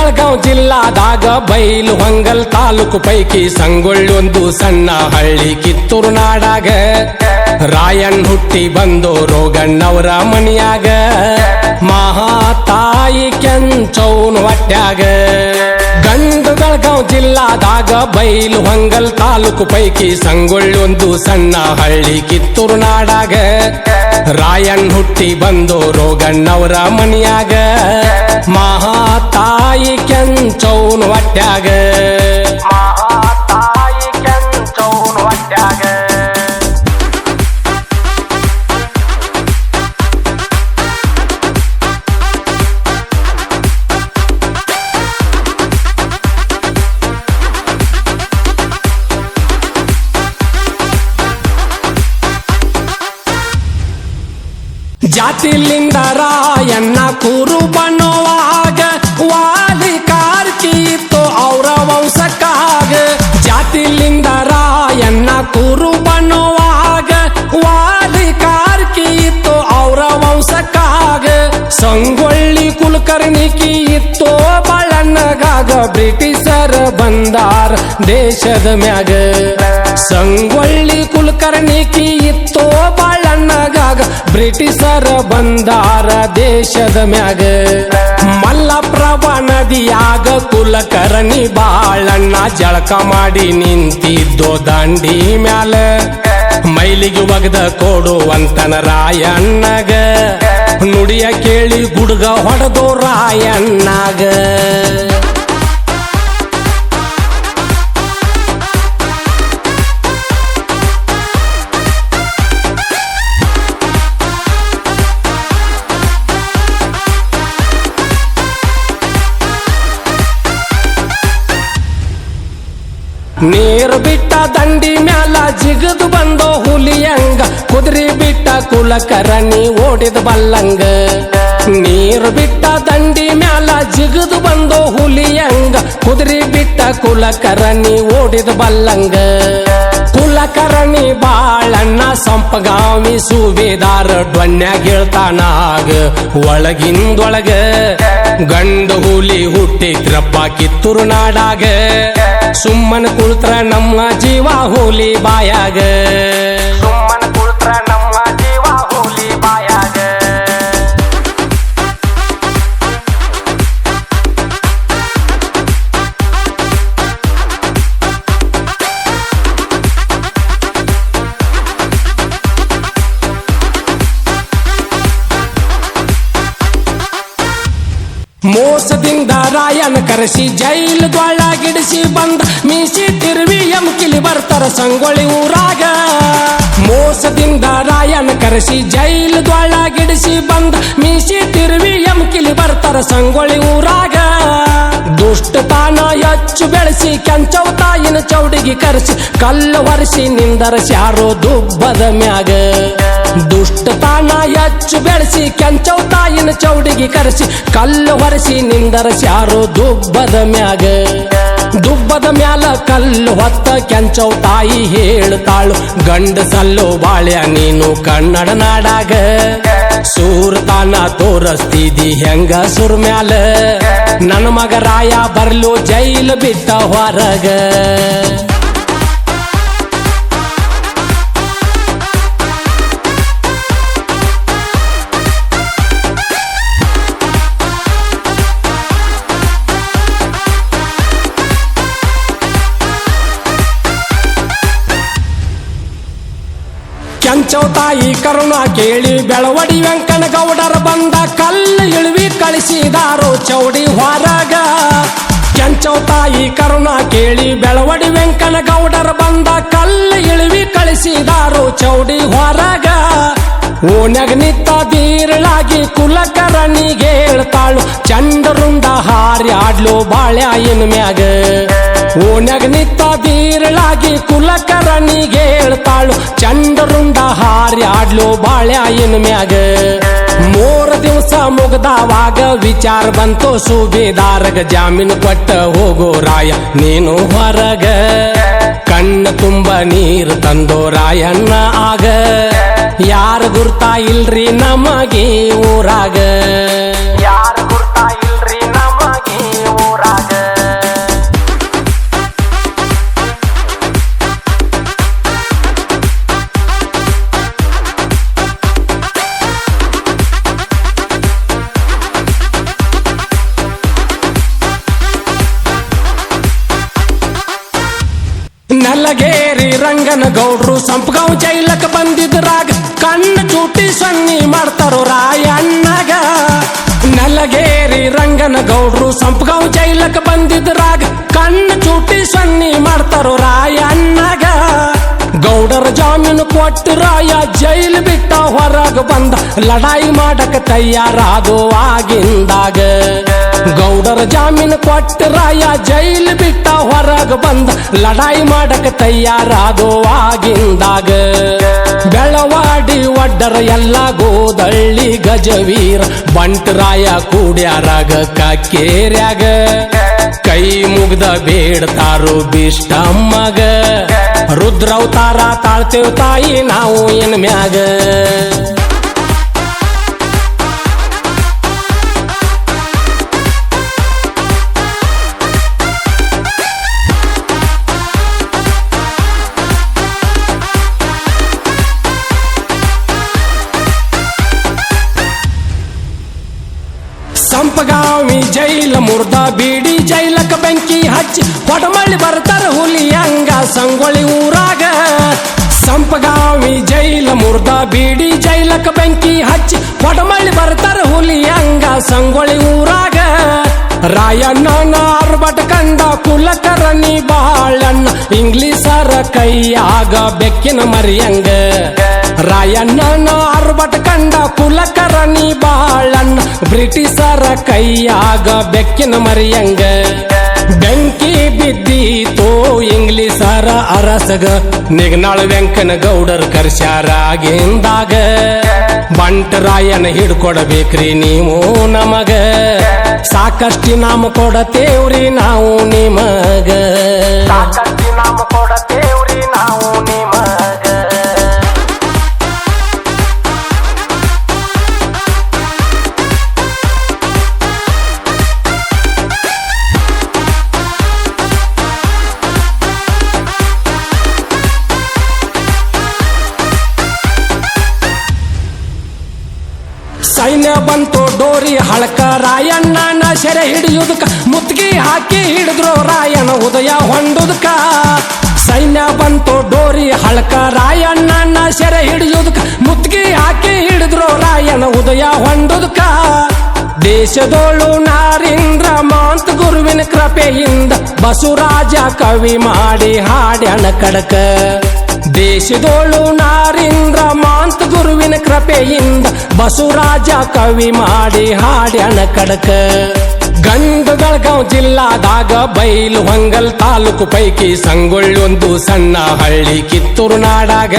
ಬೆಳಗಾವ್ ಜಿಲ್ಲಾದಾಗ ಬೈಲು ಹೊಂಗಲ್ ತಾಲೂಕು ಪೈಕಿ ಸಂಗೊಳ್ಳಿ ಒಂದು ಸಣ್ಣ ಹಳ್ಳಿ ಕಿತ್ತೂರು ನಾಡಾಗ ರಾಯಣ್ಣ ಹುಟ್ಟಿ ಬಂದೋರು ಗಣ್ಣವರ ಮನಿಯಾಗ ಮಹಾತಾಯಿ ಕೆಂಚೌನ್ ಹೊಟ್ಯಾಗ ಗಂಡು ಬೆಳಗಾವ್ ಜಿಲ್ಲಾದಾಗ ಬೈಲು ಹೊಂಗಲ್ ತಾಲೂಕು ಪೈಕಿ ಸಂಗೊಳ್ಳಿ ಒಂದು ಸಣ್ಣ ಹಳ್ಳಿ ಕಿತ್ತೂರು ನಾಡಾಗ ರಾಯಣ್ಣ ಹುಟ್ಟಿ ಬಂದೋರು ಗಣ್ಣವರ ಮನಿಯಾಗ ಮಹಾತಾಯಿ ಕೆಂಚೌನ್ ಹೊಟ್ಯಾಗ ಮಹಾತಾಯಿ ಕೆಂಚೌನ್ ಹೊಟ್ಯಾಗ ಜಾತಿಲಿಂದ ರಾಯಣ್ಣ ಕೂರು ಬಣ್ಣವಾಗ ವಾಲಿ ಕಾರ್ಕಿ ಇತ್ತು ಅವರ ವಂಶಕ್ಕಾಗ ಜಾತಿಲಿಂದ ರಾಯಣ್ಣ ಕೂರು ಬಣ್ಣವಾಗ ವಾಲಿ ಕಾರ್ಕಿ ಇತ್ತು ಅವರ ವಂಶಕ್ಕಾಗ ಸಂಗೊಳ್ಳಿ ಕುಲಕರ್ಣಿಕಿ ಇತ್ತು ಬಾಳಣ್ಣಗಾಗ ಬ್ರಿಟಿಷರ ಬಂದಾರ ದೇಶದ ಮ್ಯಾಗ ಸಂಗೊಳ್ಳಿ ಕುಲಕರ್ಣಿಕಿ ಇತ್ತು ಬಾಳಣ್ಣಗಾಗ ಬ್ರಿಟಿಷರ ಬಂದಾರ ದೇಶದ ಮ್ಯಾಗ ಮಲ್ಲಪ್ರಭಾ ನದಿಯಾಗ ಕುಲಕರ್ಣಿ ಬಾಳಣ್ಣ ಜಳಕ ಮಾಡಿ ನಿಂತಿದ್ದೋ ದಾಂಡಿ ಮ್ಯಾಲ ಮೈಲಿಗೆ ಒಗದ ಕೊಡುವಂತನ ರಾಯಣ್ಣಗ ನುಡಿಯ ಕೇಳಿ ಗುಡ್ಗ ಹೊಡೆದೋ ರಾಯಣ್ಣಗ ನೀರು ಬಿಟ್ಟ ದಂಡಿ ಮ್ಯಾಲ ಜಿಗದು ಬಂದೋ ಹುಲಿಯಂಗ ಕುದುರೆ ಬಿಟ್ಟ ಕುಲಕರ್ಣಿ ಓಡಿದ ಬಲ್ಲಂಗ ನೀರು ಬಿಟ್ಟ ದಂಡಿ ಮ್ಯಾಲ ಜಿಗದು ಬಂದೋ ಹುಲಿಯಂಗ ಕುದುರೆ ಬಿಟ್ಟ ಕುಲಕರ್ಣಿ ಓಡಿದ ಬಲ್ಲಂಗ ಕುಲಕರ್ಣಿ ಬಾಳಣ್ಣ ಸಂಪಗಾಮಿ ಸುಬೇದಾರ ಡೊನ್ಯಾಗ ಹೇಳ್ತಾನಾಗ ಒಳಗಿಂದೊಳಗ ಗಂಡು ಹುಲಿ ಹುಟ್ಟಿದ್ರಪ್ಪ ಕಿತ್ತೂರು ನಾಡಾಗ ಸುಮ್ಮನ ಕುಳ್ತ್ರ ನಮ್ಮ ಜೀವ ಹುಲಿ ಬಾಯಾಗ ಸುಮ್ಮನ ಕುಳ್ತ್ರ ನಮ್ಮ ಜೀವ ಹುಲಿ ಬಾಯಾಗ ಮೋಸದಿಂದ ರಾಯಣ್ಣ ಕರೆಸಿ ಜೈಲುಗೊಳಗಿಡಿಸಿ ಬಂದ ಮೀಸಿ ತಿರುವಿ ಎಮ್ಕಿಲಿ ಬರ್ತಾರ ಸಂಗೊಳ್ಳಿ ಊರಾಗ ಮೋಸದಿಂದ ರಾಯಣ್ಣ ಕರೆಸಿ ಜೈಲುಗೊಳಗಿಡಿಸಿ ಬಂದ ಮೀಸಿ ತಿರುವಿ ಎಮ್ಕಿಲಿ ಬರ್ತಾರ ಸಂಗೊಳ್ಳಿ ಊರಾಗ ದುಷ್ಟತಾನ ಹೆಚ್ಚು ಬೆಳೆಸಿ ಕೆಂಚವ ತಾಯಿನ ಚೌಡಿಗೆ ಕರೆಸಿ ಕಲ್ಲು ಹೊರಿಸಿ ನಿಂದರಸ್ಯಾರೋ ದುಬ್ಬದ ಮ್ಯಾಗ ದುಷ್ಟತಾನ ಹೆಚ್ಚು ಬೆಳೆಸಿ ಕೆಂಚವ ತಾಯಿನ ಚೌಡಿಗೆ ಕರೆಸಿ ಕಲ್ಲು ಹೊರಿಸಿ ನಿಂದರಸ್ಯಾರೋ ದುಬ್ಬದ ಮ್ಯಾಗ ದುಬ್ಬದ ಮ್ಯಾಲ ಕಲ್ಲು ಹೊತ್ತ ಕೆಂಚವ ತಾಯಿ ಹೇಳ್ತಾಳು ಗಂಡಸಲ್ಲೋ ಬಾಳ್ಯ ನೀನು ಕನ್ನಡ ನಾಡಾಗ ಸೂರ್ತಾನ ತೋರಸ್ತಿದಿ ಹೆಂಗ ಸುರ್ ಮ್ಯಾಲ ನನ್ನ ಮಗ ರಾಯ ಬರ್ಲು ಜೈಲು ಬಿಟ್ಟ ಹೊರಗ ಕೆಂಚವ ತಾಯಿ ಕರುಣ ಕೇಳಿ ಬೆಳವಡಿ ವೆಂಕನ ಗೌಡರ ಬಂದ ಕಲ್ಲು ಇಳುವಿ ಕಳಿಸಿದಾರೋ ಚೌಡಿ ಹೊರಗ ಕೆಂಚವ ತಾಯಿ ಕರುಣ ಕೇಳಿ ಬೆಳವಡಿ ವೆಂಕನ ಗೌಡರ ಬಂದ ಕಲ್ಲು ಇಳುವಿ ಕಳಿಸಿದಾರೋ ಚೌಡಿ ಹೊರಗ ಓನ್ಯಾಗ ನಿತ್ತ ಬೀರಳಾಗಿ ಕುಲಕರ್ಣಿಗೆ ಹೇಳ್ತಾಳು ಚಂಡರುಂಡ ಹಾರಿ ಆಡ್ಲು ಬಾಳ್ಯಾಯಿನ ಮ್ಯಾಗ ಓನ್ಯಾಗ ನಿತ್ತ ಬೀರಳಾಗಿ ಕುಲಕರ್ಣಿಗೆ ಹೇಳ್ತಾಳು ಚಂಡರುಂಡ ಹಾರಿ ಆಡ್ಲು ಬಾಳ್ಯಾಯಿನ ಮ್ಯಾಗ 3 ದಿವಸ ಮುಗ್ದಾವಾಗ ವಿಚಾರ ಬಂತು ಸುಬೇದಾರಗ ಜಾಮೀನು ಕೊಟ್ಟ ಹೋಗೋ ರಾಯ ನೀನು ಹೊರಗ ಕಣ್ಣ ತುಂಬ ನೀರು ತಂದೋ ರಾಯಣ್ಣ ಆಗ ಯಾರ ಗುರ್ತಾ ಇಲ್ರಿ ನಮಗೆ ಊರಾಗ ಯಾರ ಗುರ್ತಾ ಇಲ್ರಿ ನಮಗೆ ಊರಾಗ ನೆಲಗೇರಿ ರಂಗನ ಗೌಡ್ರು ಸಂಪಗಾಂವ್ ಜೈಲಕ್ಕೆ ಬಂದಿದ್ರಾಗ ಕಣ್ಣು ಚೂಟಿ ಸನ್ನಿ ಮಾಡ್ತಾರೋ ರಾಯಣ್ಣಗ. ನೆಲಗೇರಿ ರಂಗನ ಗೌಡ್ರು ಸಂಪಗಾಂವ್ ಜೈಲಕ್ಕೆ ಬಂದಿದ್ರಾಗ ಕಣ್ಣು ಚೂಟಿ ಸನ್ನಿ ಮಾಡ್ತಾರೋ ರಾಯಣ್ಣಗ. ಗೌಡರ ಜಾಮೀನು ಕೊಟ್ಟು ರಾಯ ಜೈಲ್ ಬಿಟ್ಟ ಹೊರಗ ಬಂದ ಲಡಾಯಿ ಮಾಡಕ ತಯಾರಾದೋ ಆಗಿಂದಾಗ. ಗೌಡರ ಜಾಮೀನು ಕೊಟ್ಟು ರಾಯ ಜೈಲ್ ಬಿಟ್ಟ ಹೊರಗ ಬಂದ ಲಡಾಯಿ ಮಾಡಕ ತಯಾರಾದೋ ಆಗಿಂದಾಗ. ಬೆಳವಾಡಿ ಒಡ್ಡರ ಎಲ್ಲ ಗೋದಳ್ಳಿ ಗಜವೀರ ಬಂಟರಾಯ ಕೂಡ್ಯಾರಾಗ ಕಕ್ಕೇರ್ಯಾಗ. ಕೈ ಮುಗ್ದ ಬೇಡ್ತಾರೋ ಬಿಷ್ಟಮ್ಮಗ ರುದ್ರವತಾರ ತಾಳ್ತೇವ್ ತಾಯಿ ನಾವು ಇನ್ ಮ್ಯಾಗ. ಸಂಪಗಾವಿ ಜೈಲ ಮುರ್ದ ಬೀಡಿ ಜೈಲಕ ಬೆಂಕಿ ಹಚ್ಚಿ ಹೊಡಮಳ್ಳಿ ಬರ್ತಾರ ಹುಲಿ ಹಂಗ ಸಂಗೊಳ್ಳಿ ಊರಾಗ. ಸಂಪಗಾವಿ ಜೈಲ ಮುರ್ದ ಬೀಡಿ ಜೈಲಕ ಬೆಂಕಿ ಹಚ್ಚಿ ಹೊಡಮಳ್ಳಿ ಬರ್ತಾರ ಹುಲಿ ಹಂಗ ಸಂಗೊಳ್ಳಿ ಊರಾಗ. ರಾಯಣ್ಣನ ಅರ್ಬಟ ಕಂಡ ಕುಲಕರ್ಣಿ ಬಾಳಣ್ಣ ಇಂಗ್ಲಿಷರ ಕೈಯಾಗ ಬೆಕ್ಕಿನ ಮರಿಯಂಗ. ರಾಯಣ್ಣನ ಅರ್ಬಟ ಕಂಡ ಕುಲಕರ್ಣಿ ಬಾಳಣ್ಣ ಬ್ರಿಟಿಷರ ಕೈಯಾಗ ಬೆಕ್ಕಿನ ಮರಿಯಂಗ. ಬೆಂಕಿ ಬಿದ್ದೀತೋ ಇಂಗ್ಲಿಷರ ಅರಸಗ ನಿಗ್ನಾಳ ವೆಂಕನ ಗೌಡರ್ ಕರ್ಸ್ಯಾರಾಗಿಂದಾಗ. ಬಂಟರಾಯನ ಹಿಡ್ಕೊಡಬೇಕ್ರಿ ನೀವು ನಮಗ ಸಾಕಷ್ಟಿ ನಾಮ ಕೊಡತೇವ್ರಿ ನಾವು ನಿಮಗ. ಸಾಕಷ್ಟಿ ನಾಮ ಕೊಡತೇವ್ರಿ ನಾವು ನಿಮಗ. ಸೈನ್ಯ ಬಂತು ಡೋರಿ ಹಳಕ ರಾಯಣ್ಣನ ಸೆರೆ ಹಿಡಿಯುದಕ್ಕ ಮುತ್ತಿಗೆ ಹಾಕಿ ಹಿಡಿದ್ರು ರಾಯನ ಉದಯ ಹೊಂಡುದಕ್ಕ. ಸೈನ್ಯ ಬಂತು ಡೋರಿ ಹಳಕ ರಾಯಣ್ಣನ ಸೆರೆ ಹಿಡಿಯುದಕ್ಕ ಮುತ್ತಿಗೆ ಹಾಕಿ ಹಿಡಿದ್ರು ರಾಯನ ಉದಯ ಹೊಂಡುದಕ್ಕ. ದೇಶದೋಳು ನಾರಿಂದ್ರ ಮಾಂತ ಗುರುವಿನ ಕೃಪೆಯಿಂದ ಬಸವರಾಜ ಕವಿ ಮಾಡಿ ಹಾಡ್ಯಾನ ಕಡಕ. ದೇಶದೋಳು ನಾರಿಂದ್ರ ಮಾಂತ ಗುರುವಿನ ಕೃಪೆಯಿಂದ ಬಸವರಾಜ ಕವಿ ಮಾಡಿ ಹಾಡ್ಯಾನ ಕಡಕ. ಗಂಡು ಬೆಳಗಾವ್ ಜಿಲ್ಲಾದಾಗ ಬೈಲು ಹೊಂಗಲ್ ತಾಲೂಕು ಪೈಕಿ ಸಂಗೊಳ್ಳಿ ಒಂದು ಸಣ್ಣ ಹಳ್ಳಿ ಕಿತ್ತೂರು ನಾಡಾಗ.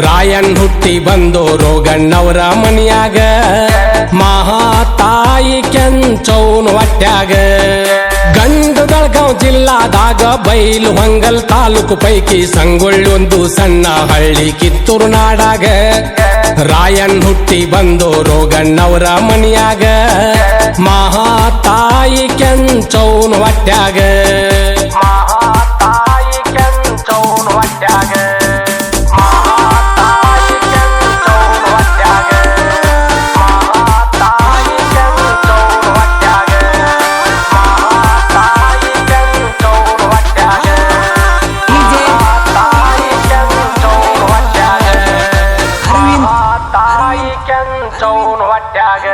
ರಾಯನ್ ಹುಟ್ಟಿ ಬಂದೋರು ಗಣ್ಣವರ ಮನಿಯಾಗ ಮಹಾತಾಯಿ ಕೆಂಚೌನ್ ಹೊಟ್ಯಾಗ. ಗಂಡು ಬೆಳಗಾವ್ ಜಿಲ್ಲಾದಾಗ ಬೈಲು ಹೊಂಗಲ್ ತಾಲೂಕು ಪೈಕಿ ಸಂಗೊಳ್ಳಿ ಒಂದು ಸಣ್ಣ ಹಳ್ಳಿ ಕಿತ್ತೂರು ನಾಡಾಗ. ರಾಯನ್ ಹುಟ್ಟಿ ಬಂದೋರು ಗಣ್ಣವರ ಮನಿಯಾಗ ಮಹಾತಾಯಿ ಕೆಂಚೌನ್ ಹೊಟ್ಯಾಗ. ಮಹಾತಾಯಿ ಕೆಂಚೌನ್ ಹೊಟ್ಯಾಗ. ಚೌನ್ ಹೊಟ್ಯಾಗ